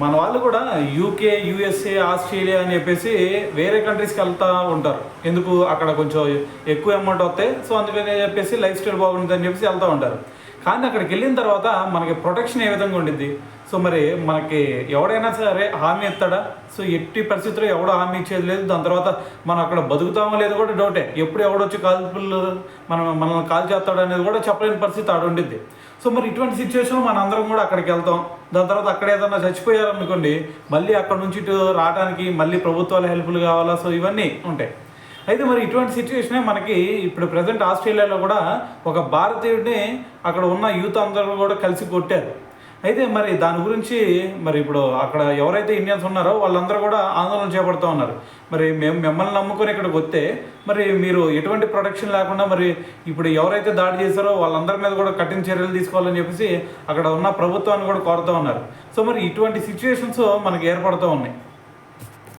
మన వాళ్ళు కూడా యూకే, యూఎస్ఏ, ఆస్ట్రేలియా అని చెప్పేసి వేరే కంట్రీస్కి వెళ్తూ ఉంటారు. ఎందుకు అక్కడ కొంచెం ఎక్కువ అమౌంట్ వస్తాయి, సో అందుకని చెప్పేసి లైఫ్ స్టైల్ బాగుంటుంది అని చెప్పేసి వెళ్తూ ఉంటారు. కానీ అక్కడికి వెళ్ళిన తర్వాత మనకి ప్రొటెక్షన్ ఏ విధంగా ఉండిద్ది? సో మరి మనకి ఎవడైనా సరే హామీ ఇస్తాడా? సో ఎట్టి పరిస్థితుల్లో ఎవడో హామీ ఇచ్చేది లేదు. దాని తర్వాత మనం అక్కడ బతుకుతామో లేదో కూడా డౌటే. ఎప్పుడు ఎవడొచ్చి కాల్పులు మనల్ని కాల్ చేస్తాడు అనేది కూడా చెప్పలేని పరిస్థితి ఆడ ఉండిద్ది. సో మరి ఇటువంటి సిచ్యువేషన్ మన అందరం కూడా అక్కడికి వెళ్తాం. దాని తర్వాత అక్కడ ఏదన్నా చచ్చిపోయారనుకోండి, మళ్ళీ అక్కడ నుంచి ఇటు రావడానికి మళ్ళీ ప్రభుత్వాల హెల్ప్లు కావాలా. సో ఇవన్నీ ఉంటాయి. అయితే మరి ఇటువంటి సిచ్యువేషనే మనకి ఇప్పుడు ప్రజెంట్ ఆస్ట్రేలియాలో కూడా ఒక భారతీయుడిని అక్కడ ఉన్న యూత్ అందరూ కూడా కలిసి కొట్టారు. అయితే మరి దాని గురించి మరి ఇప్పుడు అక్కడ ఎవరైతే ఇండియన్స్ ఉన్నారో వాళ్ళందరూ కూడా ఆందోళన చేపడుతూ ఉన్నారు. మరి మేము మిమ్మల్ని నమ్ముకొని ఇక్కడికి వస్తే మరి మీరు ఎటువంటి ప్రొటెక్షన్ లేకుండా మరి ఇప్పుడు ఎవరైతే దాడి చేశారో వాళ్ళందరి మీద కూడా కఠిన చర్యలు తీసుకోవాలని చెప్పేసి అక్కడ ఉన్న ప్రభుత్వాన్ని కూడా కోరుతూ ఉన్నారు. సో మరి ఇటువంటి సిచ్యువేషన్స్ మనకి ఏర్పడుతూ ఉన్నాయి.